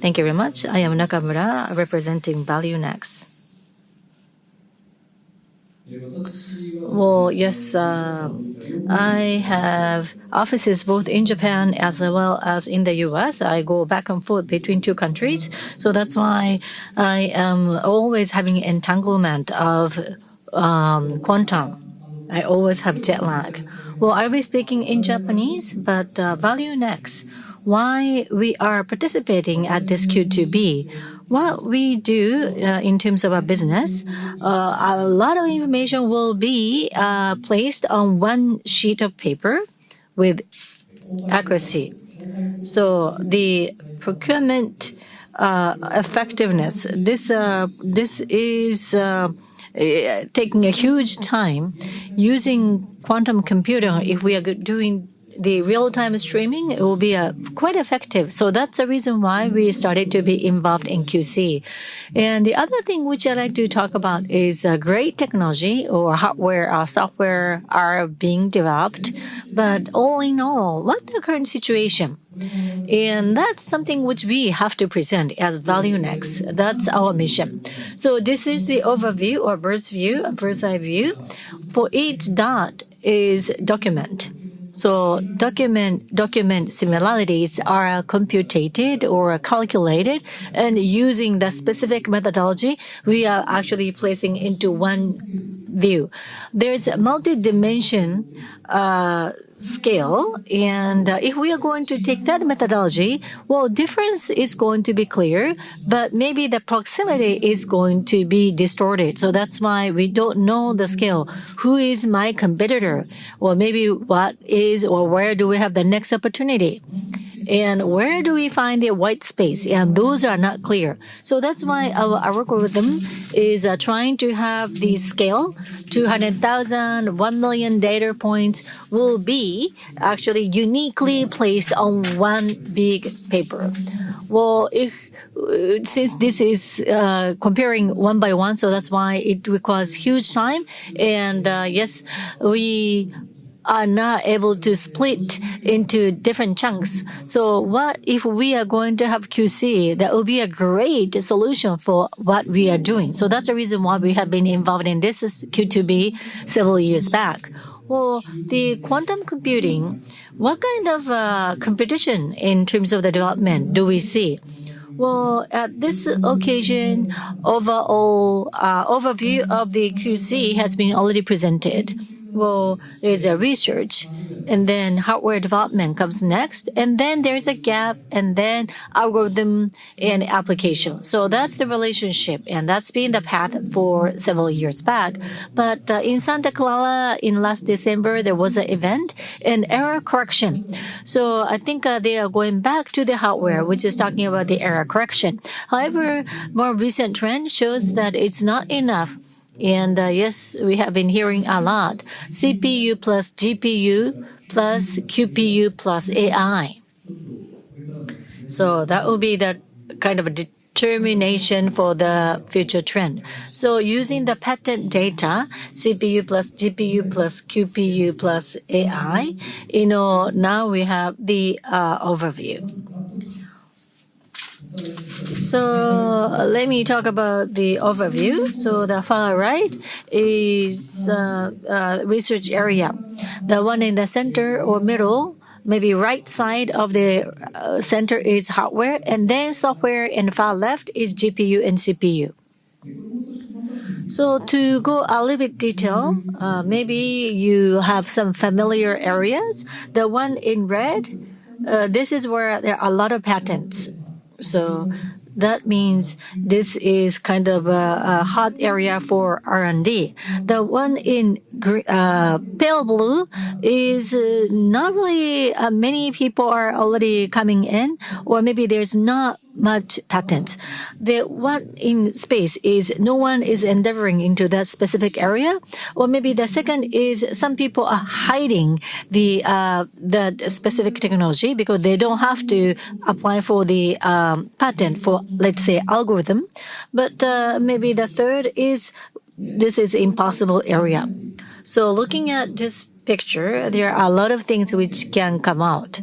Thank you very much. I am Nakamura, representing VALUENEX. Well, yes, I have offices both in Japan as well as in the US. I go back and forth between two countries. So that's why I am always having entanglement of quantum. I always have jet lag. Well, I'll be speaking in Japanese, but VALUENEX, why we are participating at this Q2B. What we do in terms of our business, a lot of information will be placed on one sheet of paper with accuracy. So the procurement effectiveness, this is taking a huge time using quantum computing. If we are doing the real-time streaming, it will be quite effective. So that's the reason why we started to be involved in QC. And the other thing which I like to talk about is great technology or hardware or software are being developed. But all in all, what's the current situation? And that's something which we have to present as VALUENEX. That's our mission. So this is the overview or bird's eye view. For each dot is document. So document similarities are computed or calculated, and using the specific methodology, we are actually placing into one view. There's a multi-dimension scale, and if we are going to take that methodology, well, difference is going to be clear, but maybe the proximity is going to be distorted. So that's why we don't know the scale. Who is my competitor? Or maybe what is or where do we have the next opportunity? And where do we find the white space? And those are not clear. So that's why our algorithm is trying to have the scale, 200,000, 1 million data points will be actually uniquely placed on one big paper. Well, since this is comparing one by one, so that's why it requires huge time. And yes, we are not able to split into different chunks. So what if we are going to have QC? That would be a great solution for what we are doing. So that's the reason why we have been involved in this Q2B several years back. Well, the quantum computing, what kind of competition in terms of the development do we see? Well, at this occasion, overall overview of the QC has been already presented. Well, there's a research, and then hardware development comes next, and then there's a gap, and then algorithm and application. So that's the relationship, and that's been the path for several years back. But in Santa Clara, in last December, there was an event, an error correction. So I think they are going back to the hardware, which is talking about the error correction. However, more recent trend shows that it's not enough. And yes, we have been hearing a lot. CPU plus GPU plus QPU plus AI. So that will be the kind of a determination for the future trend. So using the patent data, CPU plus GPU plus QPU plus AI, now we have the overview. So let me talk about the overview. So the far right is research area. The one in the center or middle, maybe right side of the center is hardware, and then software, and far left is GPU and CPU. So to go a little bit detail, maybe you have some familiar areas. The one in red, this is where there are a lot of patents. So that means this is kind of a hot area for R&D. The one in pale blue is not really many people are already coming in, or maybe there's not much patents. The one in space is no one is endeavoring into that specific area, or maybe the second is some people are hiding the specific technology because they don't have to apply for the patent for, let's say, algorithm. But maybe the third is this is impossible area. So looking at this picture, there are a lot of things which can come out.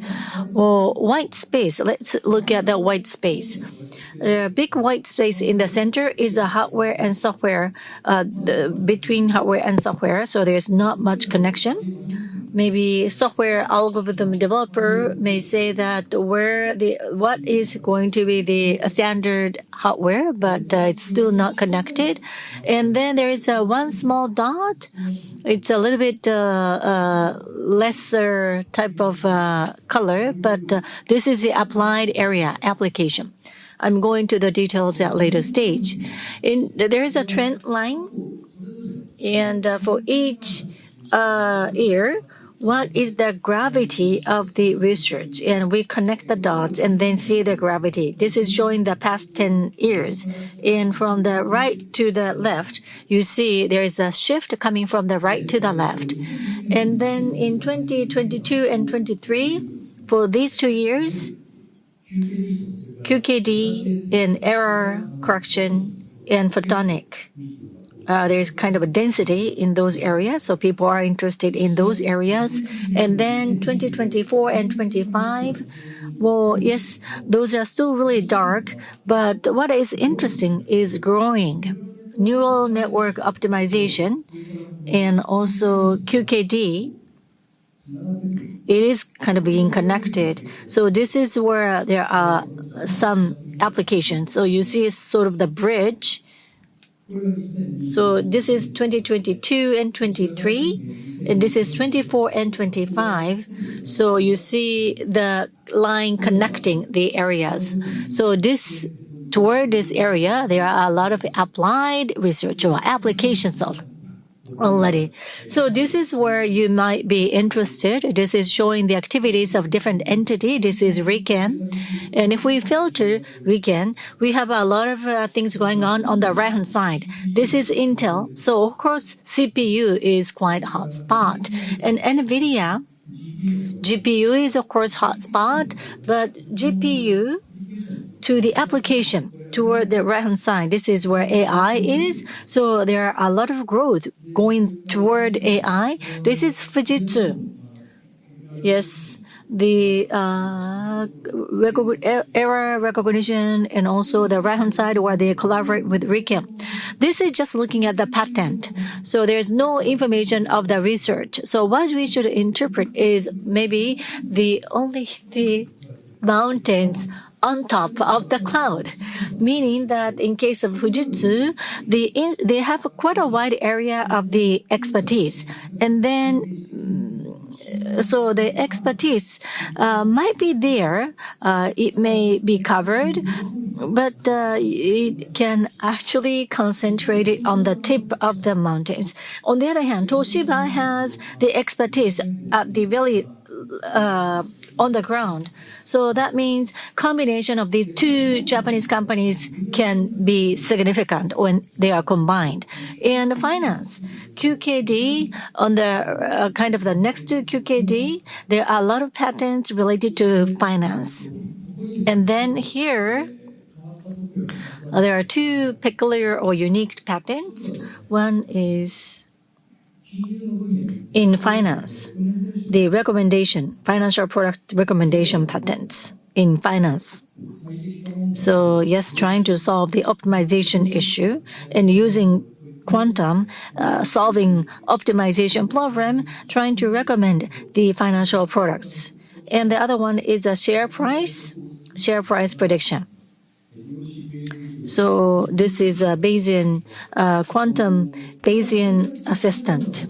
Well, white space. Let's look at the white space. The big white space in the center is a hardware and software, between hardware and software. So there's not much connection. Maybe software algorithm developer may say that what is going to be the standard hardware, but it's still not connected. And then there is one small dot. It's a little bit lesser type of color, but this is the applied area application. I'm going to the details at later stage. There is a trend line, and for each year, what is the gravity of the research? And we connect the dots and then see the gravity. This is showing the past 10 years. And from the right to the left, you see there is a shift coming from the right to the left. And then in 2022 and 23, for these 2 years, QKD and error correction and photonic. There's kind of a density in those areas, so people are interested in those areas. And then 2024 and 25, well, yes, those are still really dark, but what is interesting is growing neural network optimization and also QKD. It is kind of being connected. So this is where there are some applications. So you see sort of the bridge. So this is 2022 and 23, and this is 24 and 25. So you see the line connecting the areas. So toward this area, there are a lot of applied research or applications already. So this is where you might be interested. This is showing the activities of different entity. This is RIKEN. And if we filter RIKEN, we have a lot of things going on the right-hand side. This is Intel. So of course, CPU is quite hot spot. And NVIDIA, GPU is of course hot spot, but GPU to the application toward the right-hand side. This is where AI is. So there are a lot of growth going toward AI. This is Fujitsu. Yes, the error recognition and also the right-hand side where they collaborate with RIKEN. This is just looking at the patent. So there's no information of the research. So what we should interpret is maybe only the mountains on top of the cloud, meaning that in case of Fujitsu, they have quite a wide area of the expertise. And then, so the expertise might be there. It may be covered, but it can actually concentrate it on the tip of the mountains. On the other hand, Toshiba has the expertise at the very on the ground. So that means combination of these two Japanese companies can be significant when they are combined. And finance, QKD, on the kind of the next to QKD, there are a lot of patents related to finance. And then here, there are two peculiar or unique patents. One is in finance, the financial product recommendation patents in finance. So yes, trying to solve the optimization issue and using quantum, solving optimization problem, trying to recommend the financial products. And the other one is a share price prediction. So this is a Bayesian, quantum Bayesian assistant.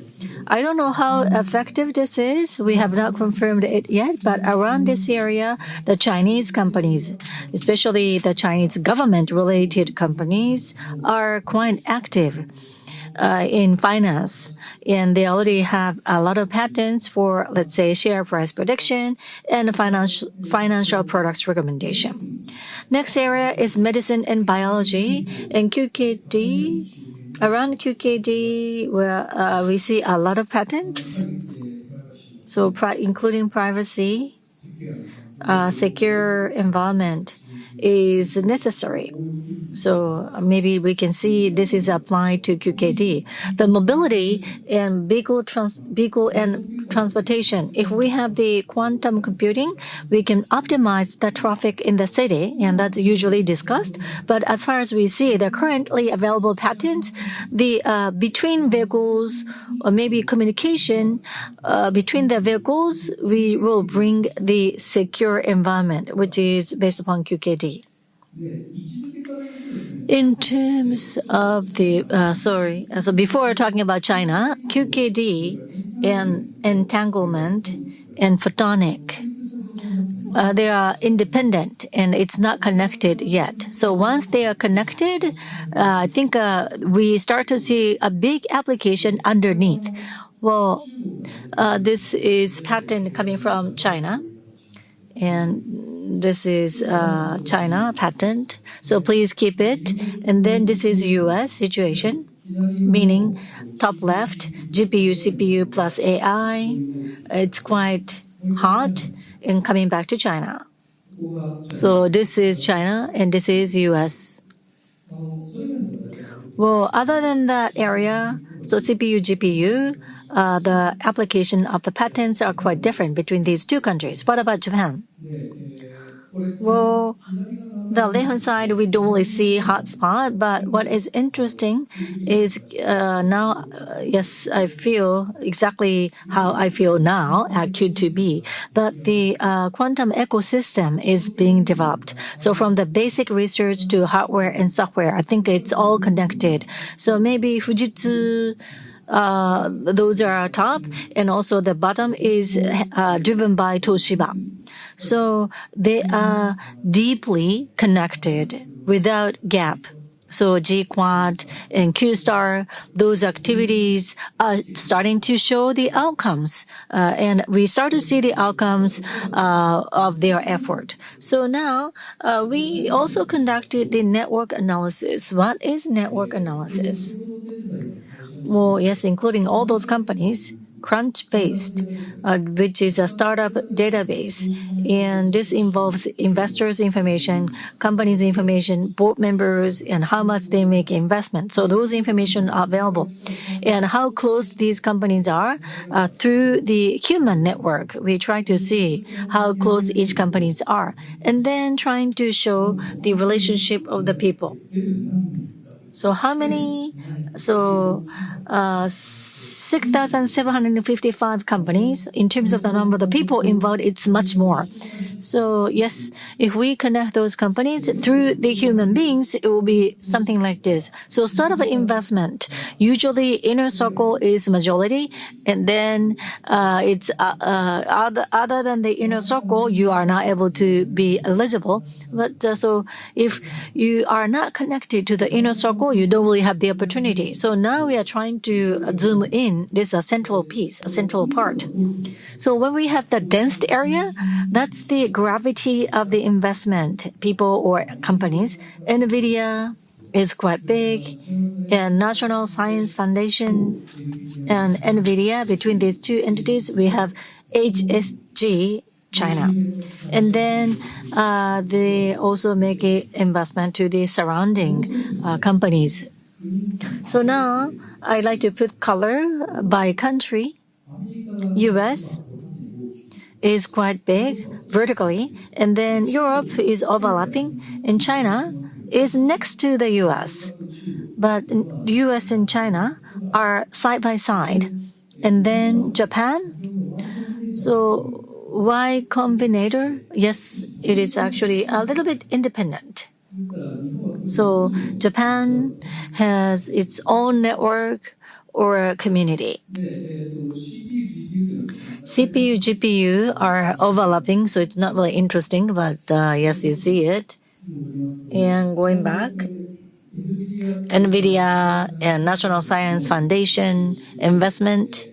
I don't know how effective this is. We have not confirmed it yet, but around this area, the Chinese companies, especially the Chinese government-related companies, are quite active in finance. And they already have a lot of patents for, let's say, share price prediction and financial products recommendation. Next area is medicine and biology. And QKD, around QKD, where we see a lot of patents. So including privacy, secure environment is necessary. So maybe we can see this is applied to QKD. The mobility and vehicle and transportation. If we have the quantum computing, we can optimize the traffic in the city, and that's usually discussed. But as far as we see, the currently available patents, the between vehicles or maybe communication between the vehicles, we will bring the secure environment, which is based upon QKD. In terms of the, so before talking about China, QKD and entanglement and photonic, they are independent and it's not connected yet. So once they are connected, I think we start to see a big application underneath. Well, this is patent coming from China. And this is China patent. So please keep it. And then this is US situation, meaning top left, GPU, CPU plus AI. It's quite hot and coming back to China. So this is China and this is US. Well, other than that area, so CPU, GPU, the application of the patents are quite different between these two countries. What about Japan? Well, the left-hand side, we don't really see hotspot, but what is interesting is now, yes, I feel exactly how I feel now at Q2B, but the quantum ecosystem is being developed. So from the basic research to hardware and software, I think it's all connected. So maybe Fujitsu, those are top, and also the bottom is driven by Toshiba. So they are deeply connected without gap. So G-Quad and Q-Star, those activities are starting to show the outcomes. And we start to see the outcomes of their effort. So now we also conducted the network analysis. What is network analysis? Well, yes, including all those companies, Crunch-based, which is a startup database. And this involves investors' information, companies' information, board members, and how much they make investment. So those information are available. And how close these companies are through the human network. We try to see how close each companies are. And then trying to show the relationship of the people. So how many? So 6,755 companies. In terms of the number of the people involved, it's much more. So yes, if we connect those companies through the human beings, it will be something like this. So sort of an investment. Usually inner circle is majority, and then it's other than the inner circle, you are not able to be eligible. But so if you are not connected to the inner circle, you don't really have the opportunity. So now we are trying to zoom in. This is a central piece, a central part. So when we have the dense area, that's the gravity of the investment, people or companies. NVIDIA is quite big, and National Science Foundation and NVIDIA, between these two entities, we have HSG, China. And then they also make an investment to the surrounding companies. So now I'd like to put color by country. US is quite big vertically, and then Europe is overlapping, and China is next to the US. But US and China are side by side. And then Japan. So Y Combinator, yes, it is actually a little bit independent. So Japan has its own network or community. CPU, GPU are overlapping, so it's not really interesting, but yes, you see it. And going back, NVIDIA and National Science Foundation investment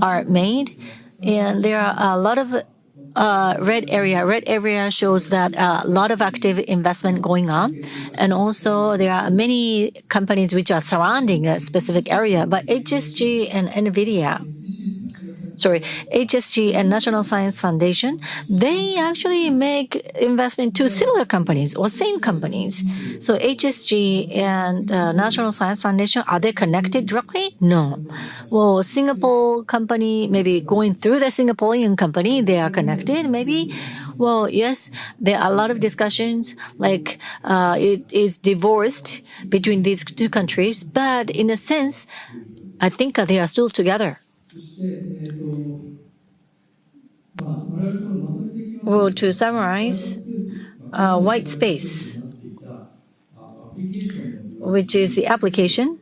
are made, and there are a lot of red area. Red area shows that a lot of active investment going on. And also there are many companies which are surrounding a specific area. But HSG and NVIDIA, HSG and National Science Foundation, they actually make investment to similar companies or same companies. So HSG and National Science Foundation, are they connected directly? No. Well, Singapore company, maybe going through the Singaporean company, they are connected, maybe. Well, yes, there are a lot of discussions, like it is divorced between these two countries, but in a sense, I think they are still together. Well, to summarize, white space, which is the application,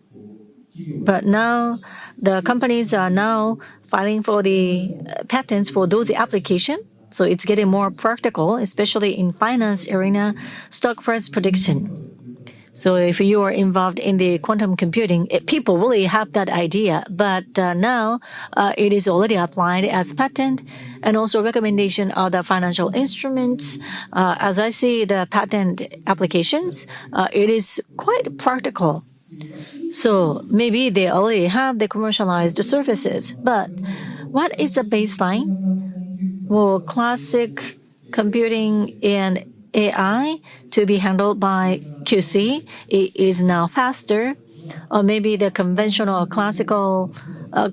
but now the companies are now filing for the patents for those applications. So it's getting more practical, especially in finance arena, stock price prediction. So if you are involved in the quantum computing, people really have that idea. But now it is already applied as patent, and also recommendation of the financial instruments. As I see the patent applications, it is quite practical. So maybe they already have the commercialized services. But what is the baseline? Well, classic computing and AI to be handled by QC, it is now faster. Or maybe the conventional classical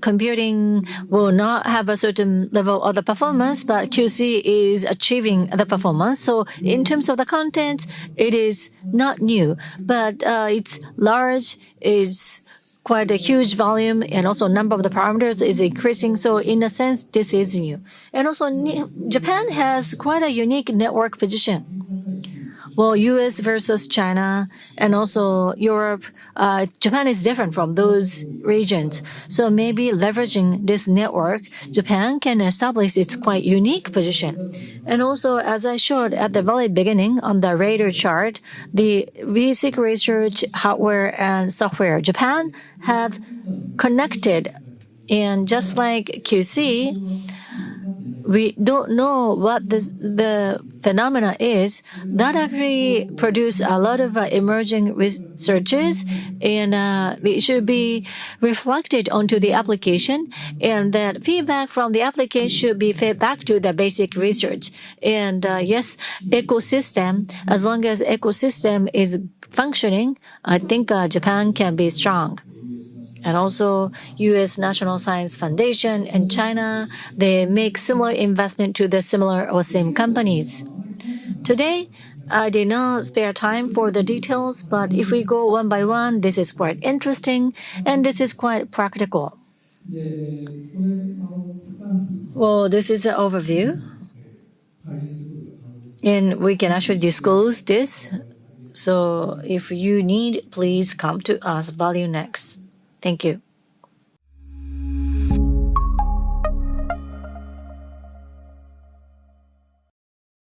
computing will not have a certain level of the performance, but QC is achieving the performance. So in terms of the content, it is not new, but it's large, it's quite a huge volume, and also number of the parameters is increasing. So in a sense, this is new. And also Japan has quite a unique network position. Well, US versus China and also Europe, Japan is different from those regions. So maybe leveraging this network, Japan can establish its quite unique position. And also, as I showed at the very beginning on the radar chart, the basic research, hardware, and software, Japan have connected. And just like QC, we don't know what the phenomena is that actually produce a lot of emerging researches, and it should be reflected onto the application, and that feedback from the application should be fed back to the basic research. And yes, ecosystem, as long as ecosystem is functioning, I think Japan can be strong. And also U.S. National Science Foundation and China, they make similar investment to the similar or same companies. Today, I did not spare time for the details, but if we go one by one, this is quite interesting and this is quite practical. Well, this is the overview. And we can actually disclose this. So if you need, please come to us, VALUENEX. Thank you.